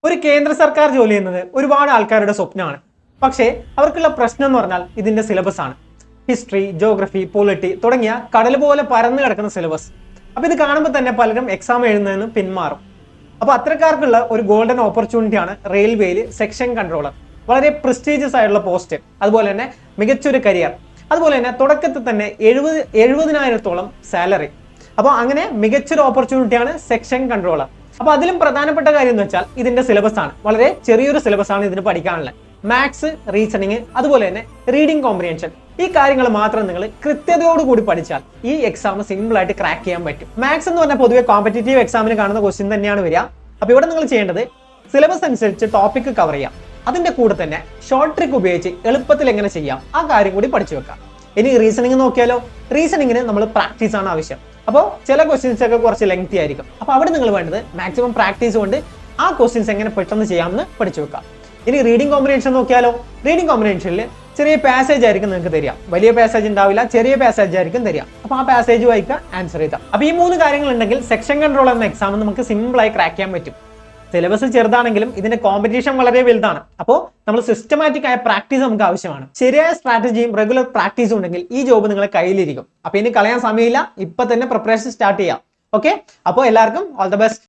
ഒരു കേന്ദ്ര സർക്കാർ ജോലി എന്നത് ഒരുപാട് ആൾക്കാരുടെ സ്വപ്നമാണ്. പക്ഷേ അവർക്കുള്ള പ്രശ്നം എന്ന് പറഞ്ഞാൽ ഇതിന്റെ സിലബസ് ആണ്. ഹിസ്റ്ററി, ജോഗ്രഫി, പൊളിറ്റി തുടങ്ങിയ കടൽ പോലെ പരന്നു കിടക്കുന്ന സിലബസ്. അപ്പൊ ഇത് കാണുമ്പോൾ തന്നെ പലരും എക്സാം എഴുതുന്നതിന് പിന്മാറും. അപ്പൊ അത്തരക്കാർക്കുള്ള ഒരു ഗോൾഡൻ ഓപ്പർച്യൂണിറ്റിയാണ് റെയിൽവേയിൽ സെക്ഷൻ കൺട്രോളർ. വളരെ പ്രസ്റ്റീജിയസ് ആയിട്ടുള്ള പോസ്റ്റ്, അതുപോലെ തന്നെ മികച്ചൊരു കരിയർ, അതുപോലെ തന്നെ തുടക്കത്തിൽ തന്നെ 70,000-ഓളം സാലറി. അപ്പോൾ അങ്ങനെ മികച്ചൊരു ഓപ്പർച്യൂണിറ്റിയാണ് സെക്ഷൻ കൺട്രോളർ. അപ്പൊ അതിലും പ്രധാനപ്പെട്ട കാര്യം എന്ന് വെച്ചാൽ ഇതിന്റെ സിലബസ് ആണ്. വളരെ ചെറിയൊരു സിലബസ് ആണ് ഇതിന് പഠിക്കാനുള്ളത്. മാത്സ്, റീസണിങ്, അതുപോലെ തന്നെ റീഡിംഗ് കോംപ്രിഹെൻഷൻ, ഈ കാര്യങ്ങൾ മാത്രം നിങ്ങൾ കൃത്യതയോടുകൂടി പഠിച്ചാൽ ഈ എക്സാം സിമ്പിൾ ആയിട്ട് ക്രാക്ക് ചെയ്യാൻ പറ്റും. മാത്സ് എന്ന് പറഞ്ഞാൽ പൊതുവെ കോമ്പറ്റേറ്റീവ് എക്സാമിന് കാണുന്ന ക്വസ്റ്റ്യൻ തന്നെയാണ് വരിക. അപ്പൊ ഇവിടെ നിങ്ങൾ ചെയ്യേണ്ടത് സിലബസ് അനുസരിച്ച് ടോപ്പിക് കവർ ചെയ്യാം. അതിന്റെ കൂടെ തന്നെ ഷോർട്ട് ട്രിക്ക് ഉപയോഗിച്ച് എളുപ്പത്തിൽ എങ്ങനെ ചെയ്യാം ആ കാര്യം കൂടി പഠിച്ചു വെക്കാം. ഇനി റീസണിങ് നോക്കിയാലോ? റീസണിങ്ങിന് നമ്മൾ പ്രാക്ടീസ് ആണ് ആവശ്യം. അപ്പോൾ ചില ക്വസ്റ്റ്യൻസ് ഒക്കെ കുറച്ച് ലെങ്തി ആയിരിക്കും. അപ്പൊ അവിടെ നിങ്ങൾ വേണ്ടത് മാക്സിമം പ്രാക്ടീസ് കൊണ്ട് ആ ക്വസ്റ്റ്യൻസ് എങ്ങനെ പെട്ടെന്ന് ചെയ്യാമെന്ന് പഠിച്ചു വെക്കാം. ഇനി റീഡിംഗ് കോംപ്രിഹെൻഷൻ നോക്കിയാലോ? റീഡിംഗ് കോംപ്രിഹെൻഷനിൽ ചെറിയ പാസേജ് ആയിരിക്കും നിങ്ങൾക്ക് തരിക. വലിയ പാസേജ് ഉണ്ടാവില്ല, ചെറിയ പാസേജ് ആയിരിക്കും തരിക. അപ്പൊ ആ പാസേജ് വായിക്കുക, ആൻസർ ചെയ്താൽ. അപ്പൊ ഈ 3 കാര്യങ്ങൾ ഉണ്ടെങ്കിൽ സെക്ഷൻ കൺട്രോൾ എന്ന എക്സാം നമുക്ക് സിമ്പിൾ ആയി ക്രാക്ക് ചെയ്യാൻ പറ്റും. സിലബസ് ചെറുതാണെങ്കിലും ഇതിന്റെ കോമ്പറ്റീഷൻ വളരെ വലുതാണ്. അപ്പോൾ നമ്മൾ സിസ്റ്റമാറ്റിക് ആയ പ്രാക്ടീസ് നമുക്ക് ആവശ്യമാണ്. ശരിയായ സ്ട്രാറ്റജിയും റെഗുലർ പ്രാക്ടീസും ഉണ്ടെങ്കിൽ ഈ ജോബ് നിങ്ങളെ കയ്യിലിരിക്കും. അപ്പൊ ഇനി കളയാൻ സമയമില്ല, ഇപ്പൊ തന്നെ പ്രിപ്പറേഷൻ സ്റ്റാർട്ട് ചെയ്യാം. ഓക്കെ, അപ്പോൾ എല്ലാവർക്കും ഓൾ ദ ബെസ്റ്റ്.